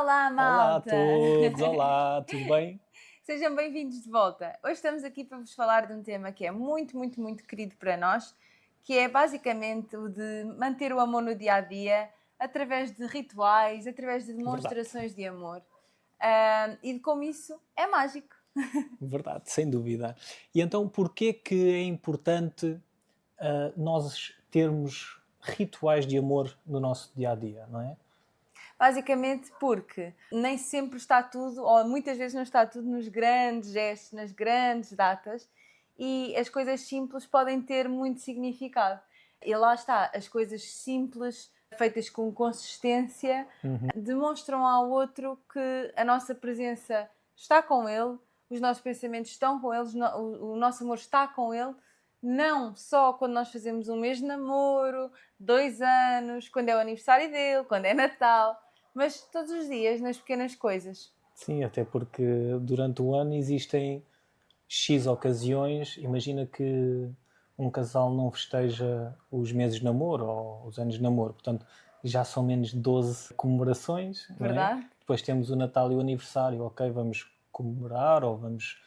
Olá, Olá a malta! todos, olá, tudo bem? Sejam bem-vindos de volta. Hoje estamos aqui para vos falar de um tema que é muito, muito, muito querido para nós, que é basicamente o de manter o amor no dia-a-dia através de rituais, através de Verdade, demonstrações de amor. E de como isso é mágico. verdade, sem dúvida. E então, porquê que é importante nós termos rituais de amor no nosso dia-a-dia, não é? Basicamente porque nem sempre está tudo, ou muitas vezes não está tudo nos grandes gestos, nas grandes datas, e as coisas simples podem ter muito significado. E lá está, as coisas simples, feitas com consistência, demonstram ao outro que a nossa presença está com ele, os nossos pensamentos estão com ele, o nosso amor está com ele, não só quando nós fazemos um mês de namoro, 2 anos, quando é o aniversário dele, quando é Natal, mas todos os dias, nas pequenas coisas. Sim, até porque durante o ano existem X ocasiões. Imagina que um casal não festeja os meses de namoro ou os anos de namoro, portanto já são menos de 12 comemorações, não é? Verdade? Depois temos o Natal e o aniversário, ok, vamos comemorar ou vamos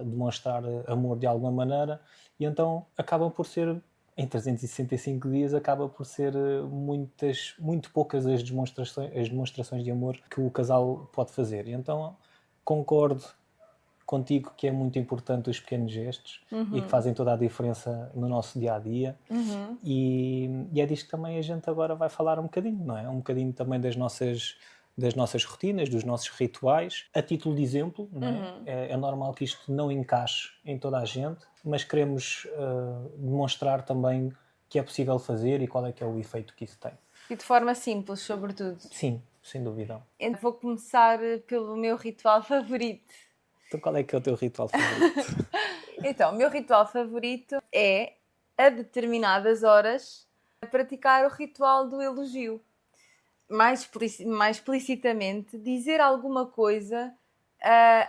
demonstrar amor de alguma maneira, e então acaba por ser, em 365 dias, acaba por ser muito poucas as demonstrações de amor que o casal pode fazer. E então concordo contigo que é muito importante os pequenos gestos e que fazem toda a diferença no nosso dia-a-dia. E é disto que também a gente agora vai falar um bocadinho, não é? Um bocadinho também das nossas rotinas, dos nossos rituais. A título de exemplo, não é? É normal que isto não encaixe em toda a gente, mas queremos demonstrar também que é possível fazer e qual é que é o efeito que isso tem. E de forma simples, sobretudo. Sim, sem dúvida. Então, vou começar pelo meu ritual favorito. Então qual é que é o teu ritual favorito? Então, o meu ritual favorito é, a determinadas horas, praticar o ritual do elogio. Mais explicitamente, dizer alguma coisa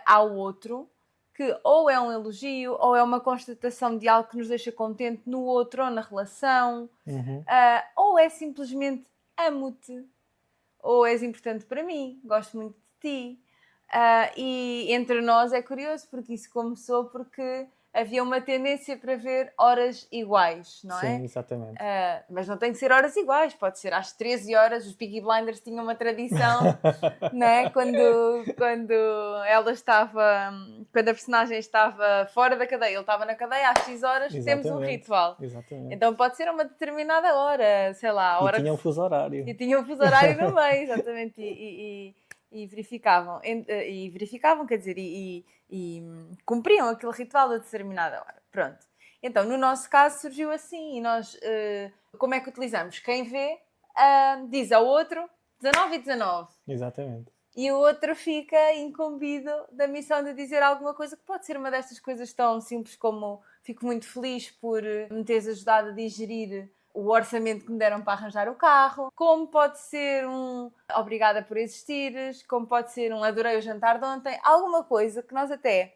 ao outro que ou é um elogio ou é uma constatação de algo que nos deixa contente no outro ou na relação, ou é simplesmente amo-te, ou és importante para mim, gosto muito de ti. E entre nós é curioso porque isso começou porque havia uma tendência para ver horas iguais, não é? Sim, exatamente. Mas não tem que ser horas iguais, pode ser às 13 horas. Os Peaky Blinders tinham uma tradição, não é? Quando ela estava, quando a personagem estava fora da cadeia, ele estava na cadeia às X horas, temos um Exatamente. ritual. Exatamente. Então pode ser a uma determinada hora, sei lá, a E hora tinha um que... fuso horário. E tinha um fuso horário no meio, exatamente, e verificavam, quer dizer, e cumpriam aquele ritual a determinada hora. Pronto. Então, no nosso caso, surgiu assim, e nós, como é que utilizamos? Quem vê, diz ao outro 19 e 19. Exatamente. E o outro fica incumbido da missão de dizer alguma coisa que pode ser uma destas coisas tão simples como fico muito feliz por me teres ajudado a digerir o orçamento que me deram para arranjar o carro, como pode ser um obrigada por existires, como pode ser um adorei o jantar de ontem, alguma coisa que nós até,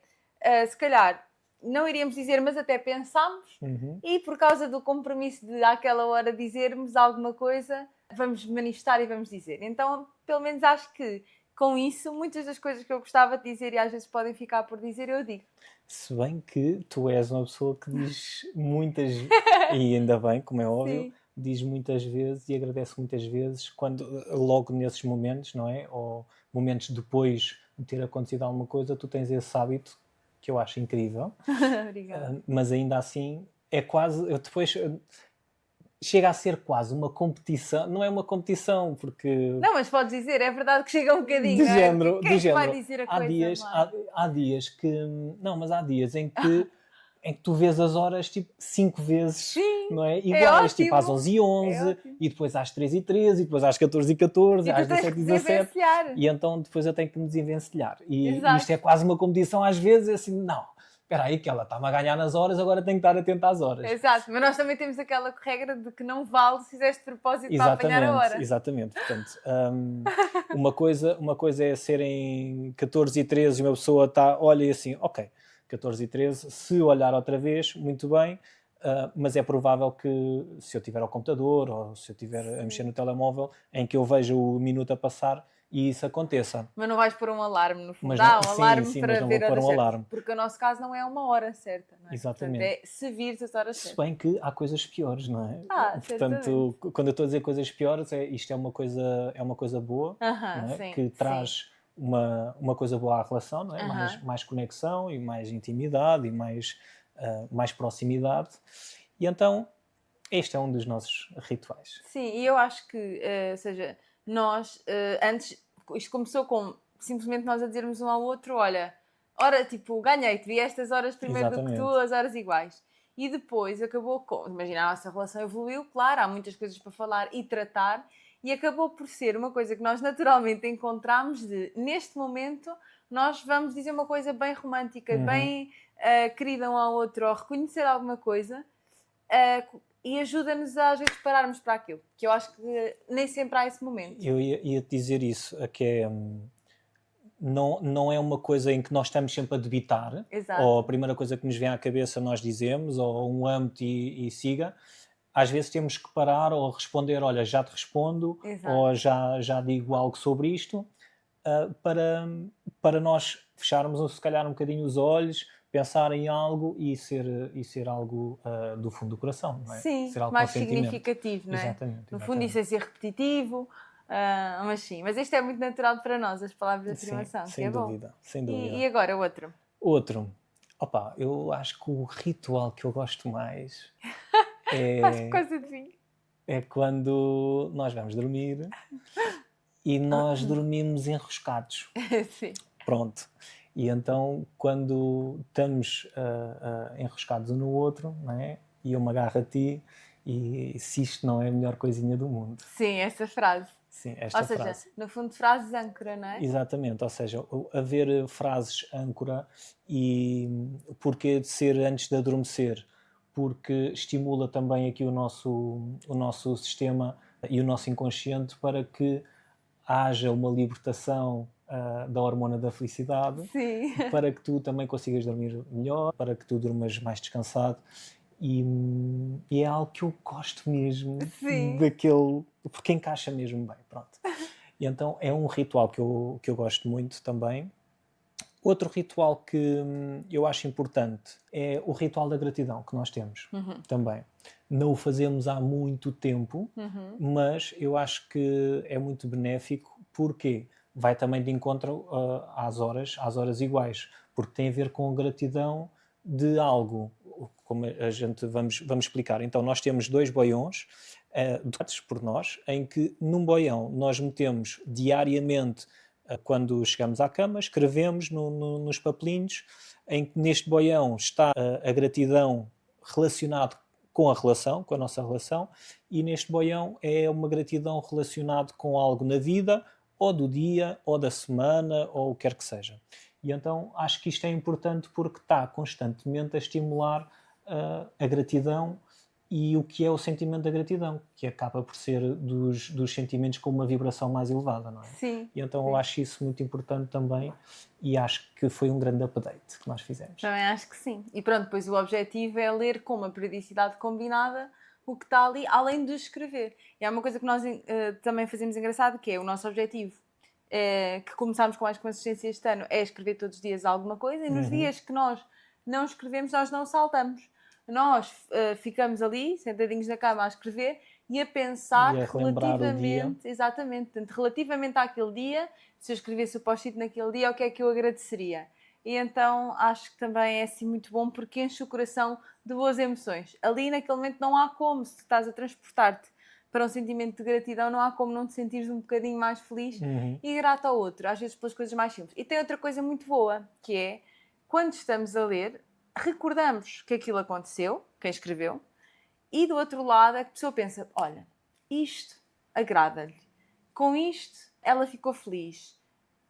se calhar, não iríamos dizer, mas até pensámos, e por causa do compromisso de àquela hora dizermos alguma coisa, vamos manifestar e vamos dizer. Então, pelo menos acho que com isso, muitas das coisas que eu gostava de dizer e às vezes podem ficar por dizer, eu digo. Se bem que tu és uma pessoa que diz muitas, e ainda bem, como é óbvio, Sim. diz muitas vezes e agradece muitas vezes, quando, logo nesses momentos, não é? Ou momentos depois de ter acontecido alguma coisa, tu tens esse hábito que eu acho incrível. Obrigada. Mas ainda assim, é quase, eu depois... chega a ser quase uma competição, não é uma competição, porque... Não, mas podes dizer, é verdade que chega um bocadinho, do não é? género, Quem é do que vai género. dizer a Há coisa dias, mais? há dias que... Não, mas há dias em que tu vês as horas tipo 5 vezes, Sim, não é? é Iguais, tipo às ótimo. 11h11, É ótimo. e depois às 13h13, e depois às 14h14, E tu às tens que 17h17. desenvencilhar. E então depois eu tenho que me desenvencilhar. E Exato. isto é quase uma competição às vezes, é assim, não... Espera aí que ela está-me a ganhar nas horas, agora tenho que estar atento às horas. Exato, mas nós também temos aquela regra de que não vale se fizeste de propósito para apanhar a hora. Exatamente. Portanto, uma coisa é serem 14h13 e uma pessoa está, olha e assim, ok, 14h13, se olhar outra vez, muito bem, mas é provável que se eu tiver ao computador ou se eu estiver a mexer no telemóvel, em que eu veja o minuto a passar, e isso aconteça. Mas não vais pôr um alarme, no fundo. Mas Dá não, um alarme sim, para mas não ver vou a pôr hora um certa. alarme. Porque o nosso caso não é uma hora certa, não é? Exatamente. Portanto, é se vires as horas Se certas. bem que há coisas piores, não é? Portanto, quando eu estou a dizer coisas piores, isto é uma coisa boa, não é? Sim, Que traz uma coisa boa à relação, não é? Mais conexão e mais intimidade e mais proximidade. E então, este é um dos nossos rituais. Sim, e eu acho que, ou seja, nós, antes, isto começou com simplesmente nós a dizermos um ao outro, olha, ora, tipo, ganhei-te, vi estas horas primeiro do que tu, as horas iguais. E depois acabou com, imagina, a nossa relação evoluiu, claro, há muitas coisas para falar e tratar, e acabou por ser uma coisa que nós naturalmente encontramos de, neste momento, nós vamos dizer uma coisa bem romântica, bem querida um ao outro, ou reconhecer alguma coisa, e ajuda-nos a, às vezes, pararmos para aquilo, que eu acho que nem sempre há esse momento. Eu ia-te dizer isso, que é... Não é uma coisa em que nós estamos sempre a debitar. Exato. Ou a primeira coisa que nos vem à cabeça nós dizemos, ou um âmbito e siga. Às vezes temos que parar ou responder, olha, já te respondo, Exato. ou já digo algo sobre isto, para nós fecharmos se calhar um bocadinho os olhos, pensar em algo e ser algo do fundo do coração, não é? Sim, ser algo mais significativo, não é? Exatamente. No fundo isso é ser repetitivo, mas sim. Mas isto é muito natural para nós, as palavras de afirmação, sem que é dúvida, bom. Sem dúvida. E agora outro? Opa, eu acho que o ritual que eu gosto mais é quando nós vamos dormir e nós dormimos enroscados. Sim. Pronto. E então, quando estamos enroscados um no outro, não é? E eu me agarro a ti, e se isto não é a melhor coisinha do mundo. Sim, essa frase. Sim, esta frase. Ou seja, no fundo, frases âncora, não é? Exatamente, ou seja, haver frases âncora. E porquê de ser antes de adormecer? Porque estimula também aqui o nosso sistema e o nosso inconsciente para que haja uma libertação da hormona da felicidade. Sim. Para que tu também consigas dormir melhor, para que tu durmas mais descansado. E é algo que eu gosto mesmo. Sim. Porque encaixa mesmo bem, pronto. E então é um ritual que eu gosto muito também. Outro ritual que eu acho importante é o ritual da gratidão que nós temos também. Não o fazemos há muito tempo, mas eu acho que é muito benéfico. Porquê? Vai também de encontro às horas iguais, porque tem a ver com a gratidão de algo, como a gente vamos explicar. Então nós temos 2 boiões dotados por nós, em que num boião nós metemos diariamente, quando chegamos à cama, escrevemos nos papelinhos, em que neste boião está a gratidão relacionada com a nossa relação, e neste boião é uma gratidão relacionada com algo na vida, ou do dia, ou da semana, ou o que quer que seja. E então acho que isto é importante porque está constantemente a estimular a gratidão e o que é o sentimento da gratidão, que acaba por ser dos sentimentos com uma vibração mais elevada, não é? Sim. E então eu acho isso muito importante também, e acho que foi um grande update que nós fizemos. Também acho que sim. E pronto, depois o objetivo é ler com uma periodicidade combinada o que está ali, além de escrever. E há uma coisa que nós também fazemos engraçado, que é o nosso objetivo, que começámos com mais consistência este ano, é escrever todos os dias alguma coisa, e nos dias que nós não escrevemos, nós não saltamos. Nós ficamos ali, sentadinhos na cama a escrever e a pensar relativamente, exatamente, portanto, relativamente àquele dia, se eu escrevesse o post-it naquele dia, o que é que eu agradeceria? E então acho que também é assim muito bom, porque enche o coração de boas emoções. Ali naquele momento não há como, se estás a transportar-te para um sentimento de gratidão, não há como não te sentires um bocadinho mais feliz e grato ao outro, às vezes pelas coisas mais simples. E tem outra coisa muito boa, que é, quando estamos a ler, recordamos que aquilo aconteceu, quem escreveu, e do outro lado a pessoa pensa, olha, isto agrada-lhe, com isto ela ficou feliz,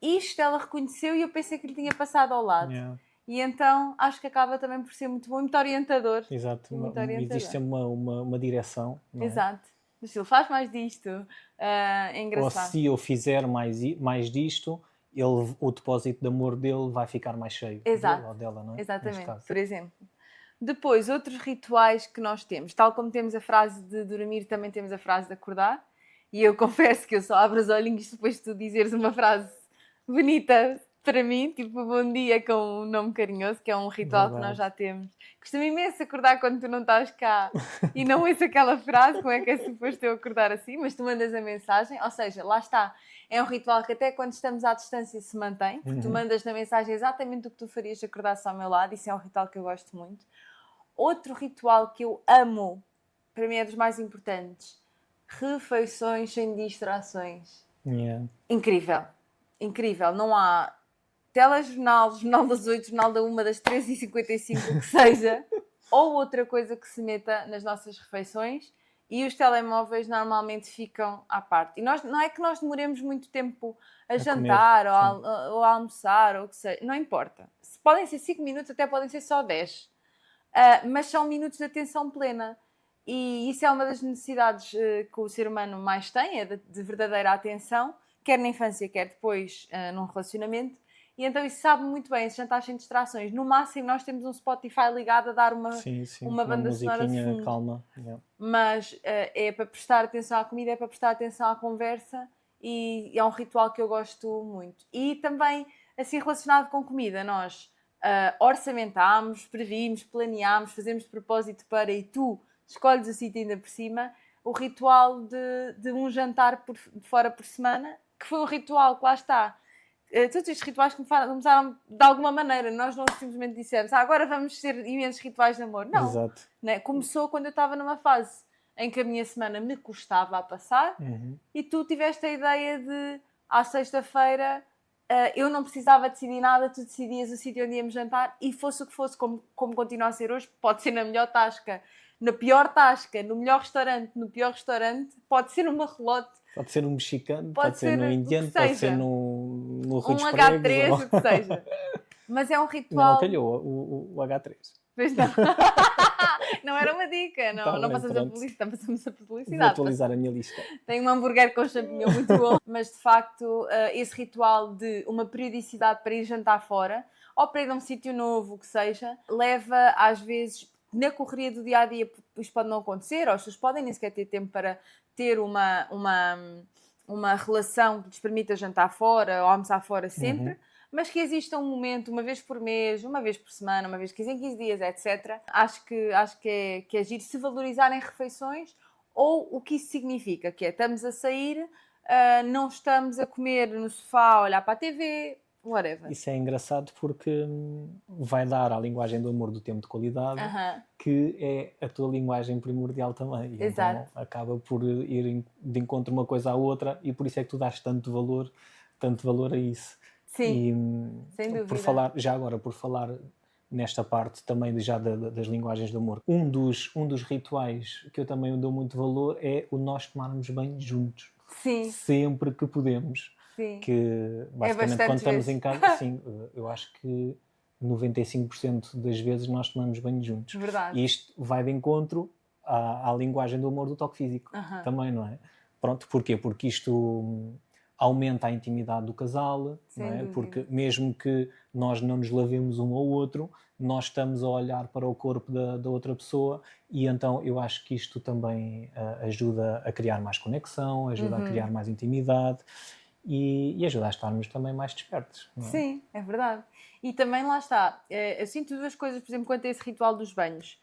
isto ela reconheceu e eu pensei que lhe tinha passado ao lado. Yeah. E então acho que acaba também por ser muito bom e muito orientador. Exato, existe sempre uma direção, não é? Exato. Do estilo, faz mais disto, é engraçado. Ou se eu fizer mais disto, o depósito de amor dele vai ficar mais cheio. Exato. Dele ou dela, não é? Exatamente, por exemplo. Depois, outros rituais que nós temos, tal como temos a frase de dormir, também temos a frase de acordar. E eu confesso que eu só abro os olhinhos depois de tu dizeres uma frase bonita para mim, tipo bom dia com um nome carinhoso, que é um ritual que nós já temos. Costumo imenso acordar quando tu não estás cá e não ouço aquela frase, como é que é suposto eu acordar assim, mas tu mandas a mensagem, ou seja, lá está, é um ritual que até quando estamos à distância se mantém, porque tu mandas na mensagem exatamente o que tu farias se acordasse ao meu lado, isso é um ritual que eu gosto muito. Outro ritual que eu amo, para mim é dos mais importantes, refeições sem distrações. Yeah. Incrível, incrível, não há telejornal, jornal das 8, jornal da 1, das 13h55, o que seja, ou outra coisa que se meta nas nossas refeições, e os telemóveis normalmente ficam à parte. E nós, não é que nós demoremos muito tempo a jantar ou a almoçar, ou o que seja, não importa. Podem ser 5 minutos, até podem ser só 10. Mas são minutos de atenção plena. E isso é uma das necessidades que o ser humano mais tem, é de verdadeira atenção, quer na infância, quer depois num relacionamento. E então isso sabe muito bem, esse jantar sem distrações. No máximo nós temos um Spotify ligado a dar uma banda sonora de fundo. Calma. Yeah. Mas é para prestar atenção à comida, é para prestar atenção à conversa e é um ritual que eu gosto muito. E também, assim relacionado com comida, nós orçamentámos, previmos, planeámos, fazemos de propósito para, e tu escolhes o sítio ainda por cima, o ritual de um jantar de fora por semana, que foi um ritual que lá está. Todos estes rituais começaram de alguma maneira, nós não simplesmente dissemos agora vamos ter imensos rituais de amor, não. Exato. Né? Começou quando eu estava numa fase em que a minha semana me custava a passar e tu tiveste a ideia de à sexta-feira eu não precisava decidir nada, tu decidias o sítio onde íamos jantar e fosse o que fosse, como continua a ser hoje, pode ser na melhor tasca, na pior tasca, no melhor restaurante, no pior restaurante, pode ser numa relote. Pode ser um mexicano, pode ser no indiano, pode ser no Rio dos H3, Pregos, o que seja. Mas é um ritual... Não calhou o H3. Pois não. Não era uma dica, não, Tá não bem, passamos a publicidade, passamos a Vou publicidade. atualizar a minha lista. Tem um hambúrguer com champignon muito bom, mas de facto esse ritual de uma periodicidade para ir jantar fora ou para ir a um sítio novo, o que seja, leva às vezes, na correria do dia-a-dia, isto pode não acontecer, ou as pessoas podem nem sequer ter tempo para ter uma relação que lhes permita jantar fora ou almoçar fora sempre, mas que exista um momento, uma vez por mês, uma vez por semana, uma vez de 15 em 15 dias, etc. Acho que é giro se valorizarem refeições ou o que isso significa, que é estamos a sair, não estamos a comer no sofá, a olhar para a TV, whatever. Isso é engraçado porque vai dar à linguagem do amor do tempo de qualidade, que é a tua linguagem primordial também. E exato. Então acaba por ir de encontro uma coisa à outra e por isso é que tu dás tanto valor a isso. Sim, sem dúvida. Por falar nesta parte também das linguagens do amor, um dos rituais que eu também dou muito valor é o nós tomarmos banho juntos. Sim. Sempre que podemos. Sim. Que basicamente quando estamos em casa, sim, eu acho que 95% das vezes nós tomamos banho juntos. Verdade. E isto vai de encontro à linguagem do amor do toque físico também, não é? Pronto, porquê? Porque isto aumenta a intimidade do casal, não é? Porque mesmo que nós não nos lavemos um ao outro, nós estamos a olhar para o corpo da outra pessoa e então eu acho que isto também ajuda a criar mais conexão, ajuda a criar mais intimidade e ajuda a estarmos também mais despertos. Não é? Sim, é verdade. E também lá está, eu sinto duas coisas, por exemplo, quanto a esse ritual dos banhos.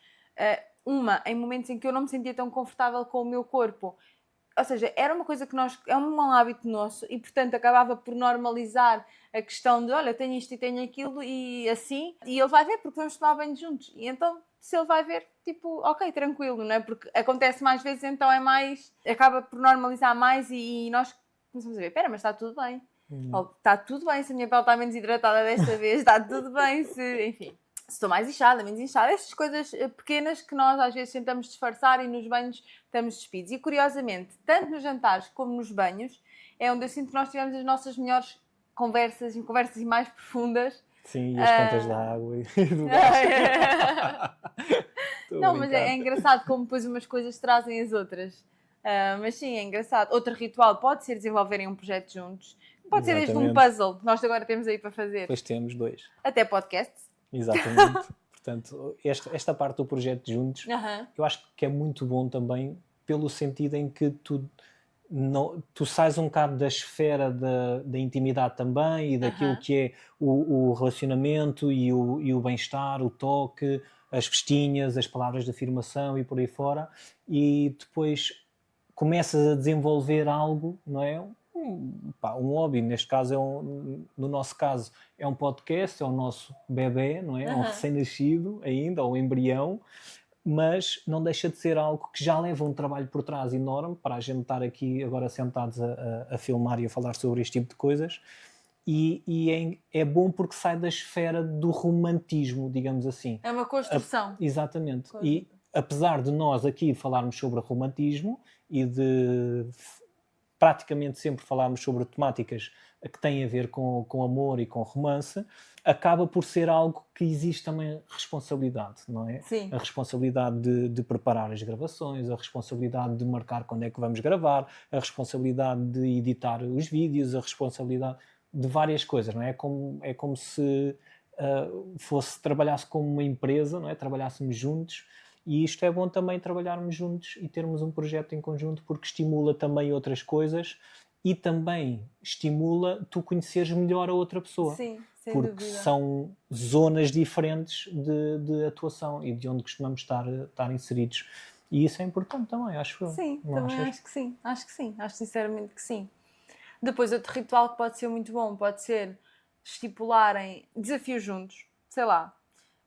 Uma, em momentos em que eu não me sentia tão confortável com o meu corpo, ou seja, era uma coisa que é um hábito nosso e, portanto, acabava por normalizar a questão de, olha, tenho isto e tenho aquilo e assim, e ele vai ver porque vamos tomar banho juntos. E então, se ele vai ver, tipo, ok, tranquilo, não é? Porque acontece mais vezes, então é mais, acaba por normalizar mais e nós começamos a ver, espera, mas está tudo bem. Está tudo bem se a minha pele está menos hidratada desta vez, está tudo bem enfim. Se estou mais inchada, menos inchada, estas coisas pequenas que nós às vezes tentamos disfarçar e nos banhos estamos despidos. E curiosamente, tanto nos jantares como nos banhos, é onde eu sinto que nós tivemos as nossas melhores conversas mais profundas. Sim, e as contas da água e do gás. Não, mas é engraçado como depois umas coisas trazem as outras. Mas sim, é engraçado. Outro ritual pode ser desenvolverem um projeto juntos. Pode ser desde um puzzle que nós agora temos aí para fazer. Pois temos 2. Até podcast. Exatamente. Portanto, esta parte do projeto juntos, eu acho que é muito bom também pelo sentido em que tu tu sais um bocado da esfera da intimidade também e daquilo que é o relacionamento e o bem-estar, o toque, as festinhas, as palavras de afirmação e por aí fora, e depois começas a desenvolver algo, não é? Um hobby, neste caso no nosso caso é um podcast, é o nosso bebé, não é? É um recém-nascido ainda, ou um embrião, mas não deixa de ser algo que já leva um trabalho por trás enorme para a gente estar aqui agora sentados a filmar e a falar sobre este tipo de coisas. E é bom porque sai da esfera do romantismo, digamos assim. É uma construção. Exatamente. E apesar de nós aqui falarmos sobre romantismo e de praticamente sempre falarmos sobre temáticas que têm a ver com amor e com romance, acaba por ser algo que existe também responsabilidade, não é? Sim. A responsabilidade de preparar as gravações, a responsabilidade de marcar quando é que vamos gravar, a responsabilidade de editar os vídeos, a responsabilidade de várias coisas, não é? É como se trabalhasse como uma empresa, não é? Trabalhássemos juntos. E isto é bom também trabalharmos juntos e termos um projeto em conjunto, porque estimula também outras coisas e também estimula tu conheceres melhor a outra pessoa. Sim, sem porque dúvida. São zonas diferentes de atuação e de onde costumamos estar inseridos. E isso é importante também, acho eu. Sim, Não também achas? acho que sim. Acho que sim. Acho sinceramente que sim. Depois, outro ritual que pode ser muito bom pode ser estipularem desafios juntos. Sei lá.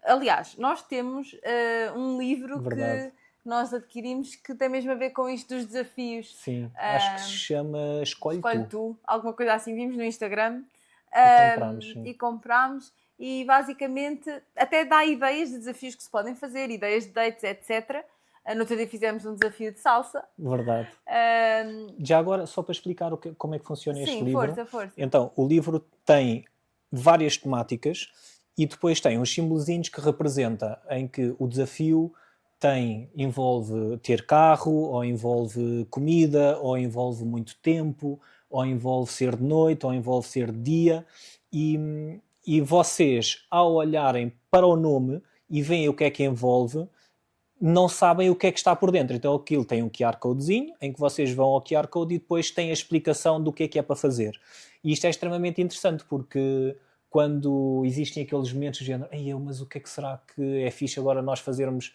Aliás, nós temos um livro Verdade. que nós adquirimos que tem mesmo a ver com isto dos desafios. Sim, acho que se chama Escolhe Tu. Alguma coisa assim, vimos no Instagram. comprámos, sim. E comprámos. E basicamente até dá ideias de desafios que se podem fazer, ideias de dates, etc. No outro dia fizemos um desafio de salsa. Verdade. Já agora, só para explicar como é que funciona este Sim, livro. força. Então, o livro tem várias temáticas e depois tem uns símbolozinhos que representa em que o desafio envolve ter carro, ou envolve comida, ou envolve muito tempo, ou envolve ser de noite, ou envolve ser de dia. E vocês, ao olharem para o nome e veem o que é que envolve, não sabem o que é que está por dentro. Então aquilo tem um QR Codezinho, em que vocês vão ao QR Code e depois tem a explicação do que é para fazer. E isto é extremamente interessante, porque quando existem aqueles momentos de género, mas o que é que será que é fixe agora nós fazermos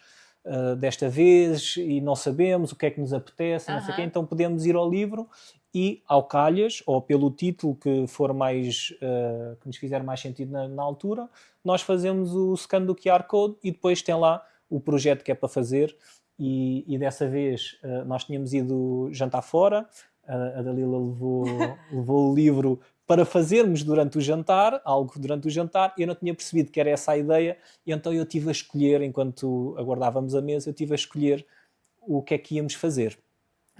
desta vez e não sabemos o que é que nos apetece, não sei o quê, então podemos ir ao livro e ao calhas, ou pelo título que for mais, que nos fizer mais sentido na altura, nós fazemos o scan do QR Code e depois tem lá o projeto que é para fazer. E dessa vez nós tínhamos ido jantar fora, a Dalila levou o livro para fazermos durante o jantar, eu não tinha percebido que era essa a ideia, e então eu tive a escolher, enquanto aguardávamos a mesa, eu tive a escolher o que é que íamos fazer.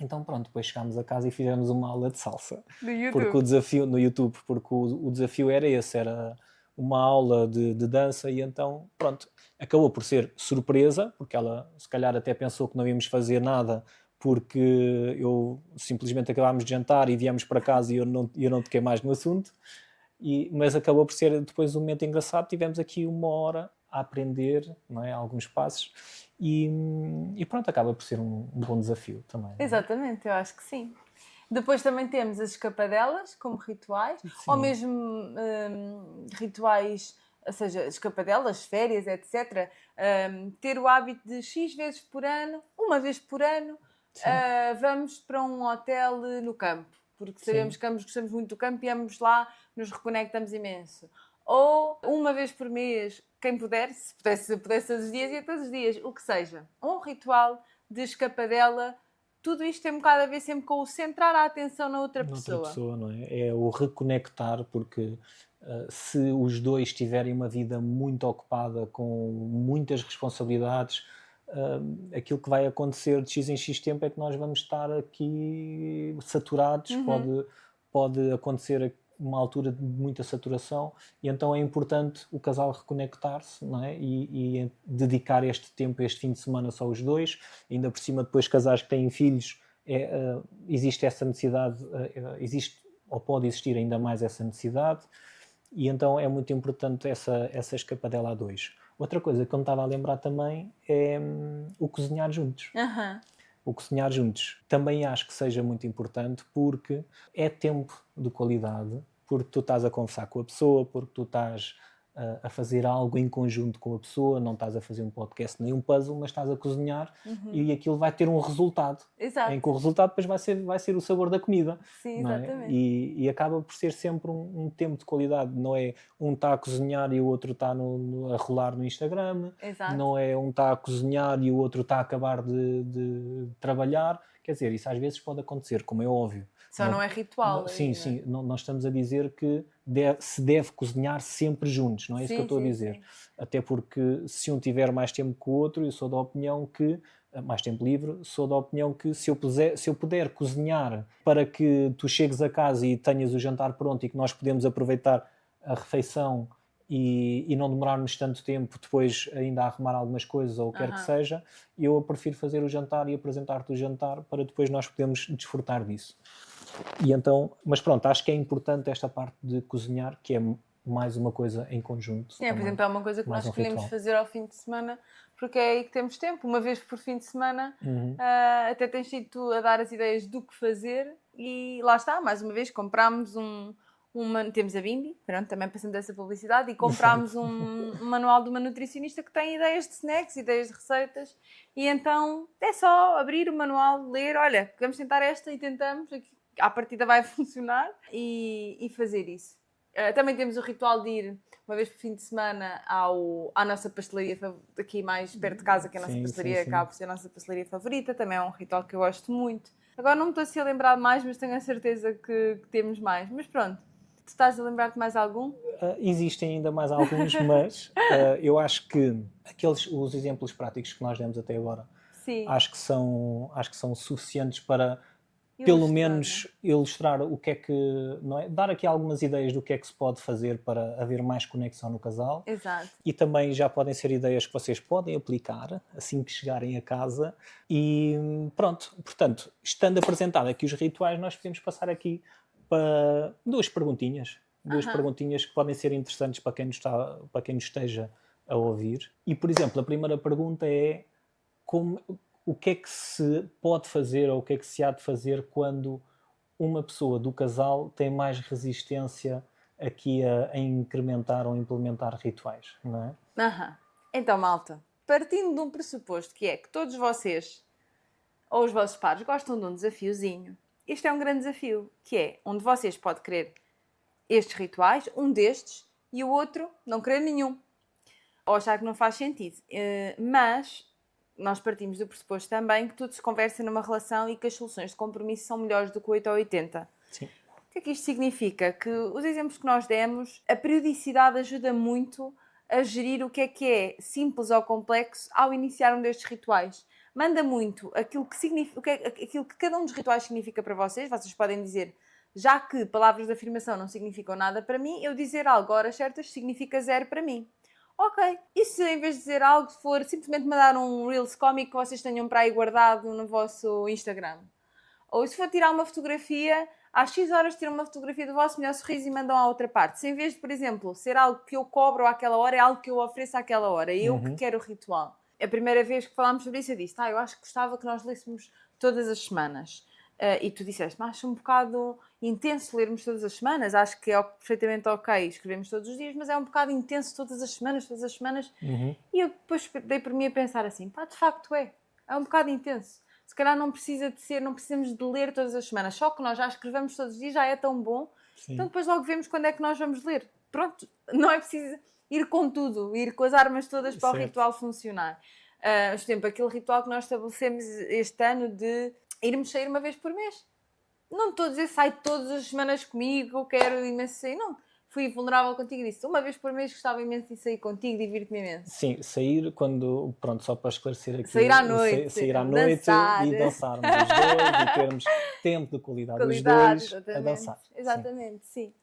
Então pronto, depois chegámos a casa e fizemos uma aula de salsa. No YouTube. Porque o desafio, no YouTube, porque o desafio era esse, era uma aula de dança, e então pronto, acabou por ser surpresa, porque ela se calhar até pensou que não íamos fazer nada, porque eu simplesmente acabámos de jantar e viemos para casa e eu não toquei mais no assunto, mas acabou por ser depois um momento engraçado. Tivemos aqui 1 hora a aprender, não é, alguns passos, e pronto, acaba por ser um bom desafio também. Exatamente, eu acho que sim. Depois também temos as escapadelas como rituais, ou mesmo rituais, ou seja, escapadelas, férias, etc. Ter o hábito de X vezes por ano, uma vez por ano, vamos para um hotel no campo, porque sabemos que ambos gostamos muito do campo e ambos lá nos reconectamos imenso. Ou uma vez por mês, quem puder, se pudesse todos os dias, ia todos os dias, o que seja. Um ritual de escapadela. Tudo isto tem um bocado a ver sempre com o centrar a atenção na outra pessoa. Não é? É o reconectar, porque se os dois tiverem uma vida muito ocupada, com muitas responsabilidades, aquilo que vai acontecer de X em X tempo é que nós vamos estar aqui saturados, pode acontecer uma altura de muita saturação, e então é importante o casal reconectar-se, não é? E dedicar este tempo, este fim de semana só os dois. Ainda por cima, depois casais que têm filhos, existe essa necessidade, existe ou pode existir ainda mais essa necessidade, e então é muito importante essa escapadela a dois. Outra coisa que eu me estava a lembrar também é o cozinhar juntos. o cozinhar juntos. Também acho que seja muito importante porque é tempo de qualidade, porque tu estás a conversar com a pessoa, porque tu estás a fazer algo em conjunto com a pessoa, não estás a fazer um podcast nem um puzzle, mas estás a cozinhar e aquilo vai ter um resultado. Exato. Em que o resultado depois vai ser o sabor da comida. Sim, não é? exatamente. E acaba por ser sempre um tempo de qualidade. Não é um está a cozinhar e o outro está a rolar no Instagram. Exato. Não é um está a cozinhar e o outro está a acabar de trabalhar. Quer dizer, isso às vezes pode acontecer, como é óbvio. Só não é ritual. Sim, sim. Nós estamos a dizer que se deve cozinhar sempre juntos, não é isso que eu estou a dizer. Sim. Até porque se um tiver mais tempo que o outro, eu sou da opinião que, mais tempo livre, sou da opinião que se eu puder cozinhar para que tu chegues a casa e tenhas o jantar pronto e que nós podemos aproveitar a refeição e não demorarmos tanto tempo depois ainda a arrumar algumas coisas ou o que quer que seja, eu prefiro fazer o jantar e apresentar-te o jantar para depois nós podermos desfrutar disso. E então, mas pronto, acho que é importante esta parte de cozinhar, que é mais uma coisa em conjunto. Sim, por exemplo, é uma coisa que nós escolhemos fazer ao fim de semana, porque é aí que temos tempo. Uma vez por fim de semana, até tens sido tu a dar as ideias do que fazer e lá está, mais uma vez, comprámos temos a Bimbi, pronto, também passando essa publicidade, e comprámos um manual de uma nutricionista que tem ideias de snacks, ideias de receitas, e então é só abrir o manual, ler, olha, vamos tentar esta e tentamos, à partida vai funcionar e fazer isso. Também temos o ritual de ir uma vez por fim de semana à nossa pastelaria aqui mais perto de casa, que é a nossa pastelaria acaba por ser a nossa pastelaria favorita, também é um ritual que eu gosto muito. Agora não me estou assim a lembrar de mais, mas tenho a certeza que temos mais. Mas pronto, tu estás a lembrar-te de mais algum? Existem ainda mais alguns, mas eu acho que os exemplos práticos que nós demos até agora, acho que são suficientes para pelo menos ilustrar o que é que, não é? Dar aqui algumas ideias do que é que se pode fazer para haver mais conexão no casal. Exato. E também já podem ser ideias que vocês podem aplicar assim que chegarem a casa. E pronto, portanto, estando apresentado aqui os rituais, nós podemos passar aqui para duas perguntinhas que podem ser interessantes para quem nos esteja a ouvir. E, por exemplo, a primeira pergunta é o que é que se pode fazer ou o que é que se há de fazer quando uma pessoa do casal tem mais resistência aqui a incrementar ou implementar rituais, não é? Então, malta, partindo de um pressuposto que é que todos vocês ou os vossos pares gostam de um desafiozinho, este é um grande desafio, que é um de vocês pode querer estes rituais, um destes, e o outro não querer nenhum, ou achar que não faz sentido. Mas nós partimos do pressuposto também que tudo se conversa numa relação e que as soluções de compromisso são melhores do que 8 ou 80. Sim. O que é que isto significa? Que os exemplos que nós demos, a periodicidade ajuda muito a gerir o que é simples ou complexo ao iniciar um destes rituais. Manda muito aquilo que cada um dos rituais significa para vocês. Vocês podem dizer, já que palavras de afirmação não significam nada para mim, eu dizer algo a horas certas significa 0 para mim. Ok, e se em vez de dizer algo for simplesmente mandar um Reels cómico que vocês tenham para aí guardado no vosso Instagram? Ou se for tirar uma fotografia, às X horas tiram uma fotografia do vosso melhor sorriso e mandam à outra parte. Se em vez de, por exemplo, ser algo que eu cobro àquela hora, é algo que eu ofereço àquela hora. Eu que quero o ritual. A primeira vez que falámos sobre isso eu disse, eu acho que gostava que nós lêssemos todas as semanas. E tu disseste, mas acho um bocado intenso lermos todas as semanas, acho que é perfeitamente ok escrevemos todos os dias, mas é um bocado intenso todas as semanas. E eu depois dei por mim a pensar assim, de facto é um bocado intenso. Se calhar não precisamos de ler todas as semanas, só que nós já escrevemos todos os dias, já é tão bom. Sim. Então depois logo vemos quando é que nós vamos ler. Pronto, não é preciso ir com tudo, ir com as armas todas para o ritual funcionar. Por exemplo, aquele ritual que nós estabelecemos este ano de irmos sair uma vez por mês. Não estou a dizer sai todas as semanas comigo, quero imenso sair, não. Fui vulnerável contigo e disse, uma vez por mês gostava imenso de sair contigo, divirto-me imenso. Sim, sair quando, pronto, só para esclarecer aqui. Sair à noite. Sair à noite dançar. E dançarmos os dois e termos tempo de qualidade os dois exatamente. A dançar. Exatamente, sim.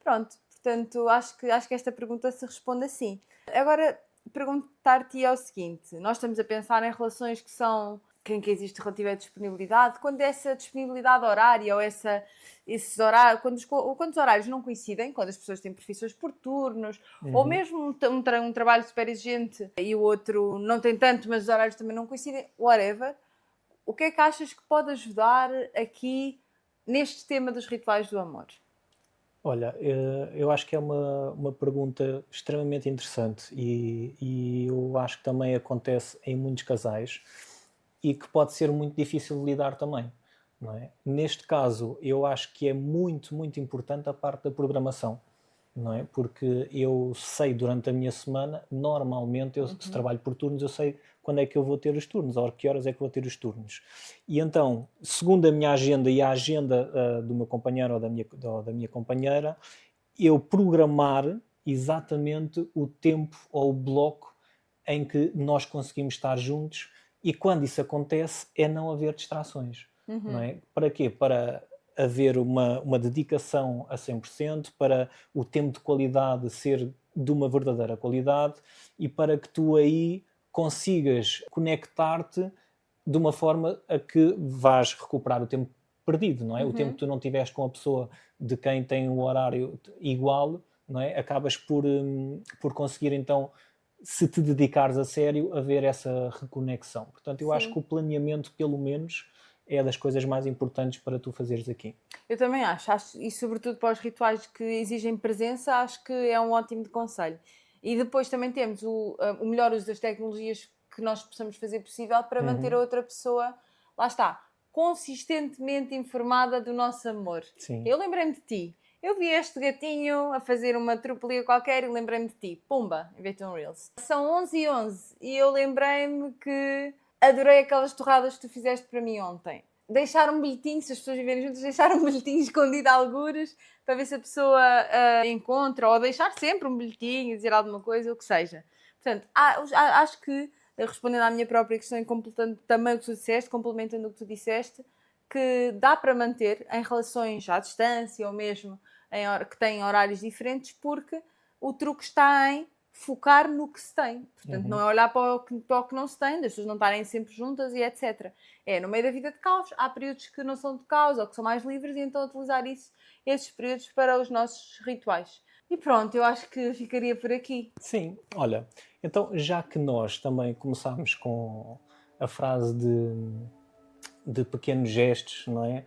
Pronto, portanto, acho que esta pergunta se responde assim. Agora, perguntar-te é o seguinte, nós estamos a pensar em relações que são... em que existe relativa disponibilidade, quando essa disponibilidade horária ou esses horários, quando os horários não coincidem, quando as pessoas têm profissões por turnos, ou mesmo um trabalho super exigente e o outro não tem tanto, mas os horários também não coincidem, whatever, o que é que achas que pode ajudar aqui neste tema dos rituais do amor? Olha, eu acho que é uma pergunta extremamente interessante e eu acho que também acontece em muitos casais e que pode ser muito difícil de lidar também, não é? Neste caso, eu acho que é muito, muito importante a parte da programação, não é? Porque eu sei durante a minha semana, normalmente, se trabalho por turnos, eu sei quando é que eu vou ter os turnos, ou a que horas é que vou ter os turnos. E então, segundo a minha agenda e a agenda do meu companheiro ou da minha companheira, eu programar exatamente o tempo ou o bloco em que nós conseguimos estar juntos, e quando isso acontece é não haver distrações, não é? Para quê? Para haver uma dedicação a 100%, para o tempo de qualidade ser de uma verdadeira qualidade e para que tu aí consigas conectar-te de uma forma a que vais recuperar o tempo perdido, não é? O tempo que tu não tiveste com a pessoa de quem tem o horário igual, não é? Acabas por conseguir então, se te dedicares a sério, a ver essa reconexão. Portanto, eu acho que o planeamento, pelo menos, é das coisas mais importantes para tu fazeres aqui. Eu também acho, e sobretudo para os rituais que exigem presença, acho que é um ótimo conselho. E depois também temos o melhor uso das tecnologias que nós possamos fazer possível para manter a outra pessoa, lá está, consistentemente informada do nosso amor. Sim. Eu lembrei-me de ti. Eu vi este gatinho a fazer uma tropelia qualquer e lembrei-me de ti. Pumba, inventei um Reels. São 11h11 e eu lembrei-me que adorei aquelas torradas que tu fizeste para mim ontem. Deixar um bilhetinho, se as pessoas viverem juntas, deixar um bilhetinho escondido a algures para ver se a pessoa encontra, ou deixar sempre um bilhetinho, dizer alguma coisa, o que seja. Portanto, acho que, respondendo à minha própria questão e completando também o que tu disseste, complementando o que tu disseste, que dá para manter em relações à distância ou mesmo que têm horários diferentes, porque o truque está em focar no que se tem. Portanto, não é olhar para o que não se tem, das pessoas não estarem sempre juntas e etc. É, no meio da vida de caos, há períodos que não são de caos ou que são mais livres e então utilizar esses períodos para os nossos rituais. E pronto, eu acho que ficaria por aqui. Sim, olha, então já que nós também começámos com a frase de pequenos gestos, não é?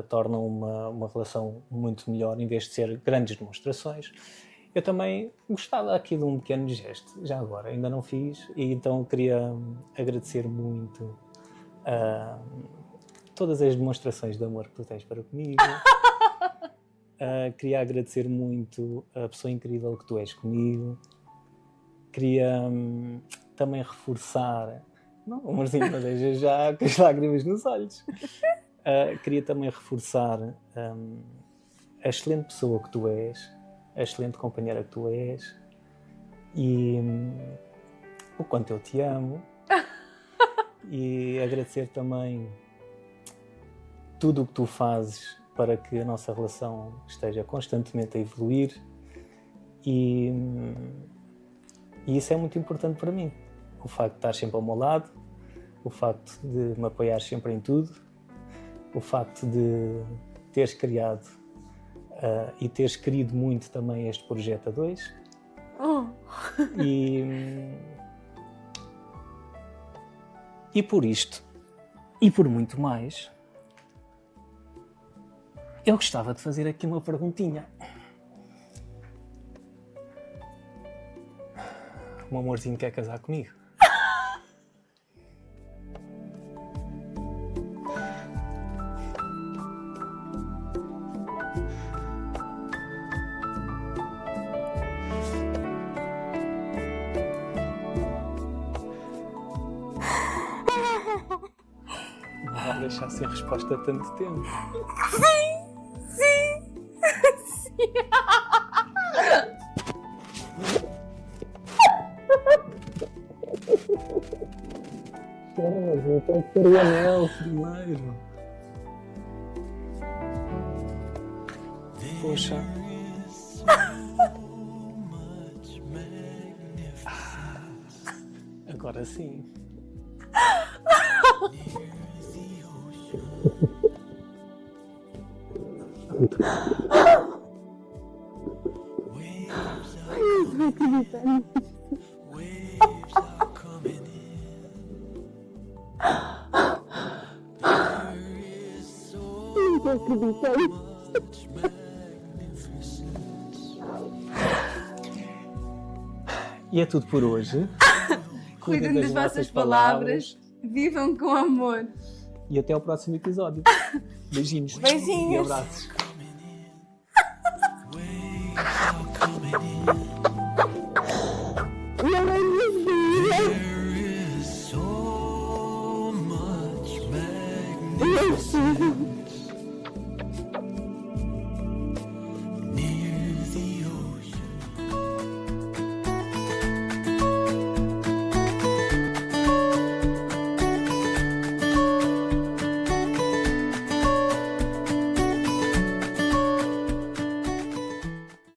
Tornam uma relação muito melhor, em vez de ser grandes demonstrações. Eu também gostava aqui de um pequeno gesto, já agora, ainda não fiz, e então queria agradecer muito todas as demonstrações de amor que tu tens para comigo. Queria agradecer muito a pessoa incrível que tu és comigo. Queria também reforçar... Não, amorzinho, mas deixa já com as lágrimas nos olhos. Queria também reforçar a excelente pessoa que tu és, a excelente companheira que tu és e o quanto eu te amo. E agradecer também tudo o que tu fazes para que a nossa relação esteja constantemente a evoluir e isso é muito importante para mim. O facto de estar sempre ao meu lado, o facto de me apoiar sempre em tudo, o facto de teres criado e teres querido muito também este projeto a dois. E por isto, e por muito mais, eu gostava de fazer aqui uma perguntinha. O meu amorzinho quer casar comigo? Não vai deixar sem resposta há tanto tempo. Sim! Eu tenho que ter o anel primeiro. Poxa. Agora sim. Não acredito. E é tudo por hoje. Cuidem das vossas palavras, vivam com amor. E até ao próximo episódio. Beijinhos. Beijinhos. E abraços.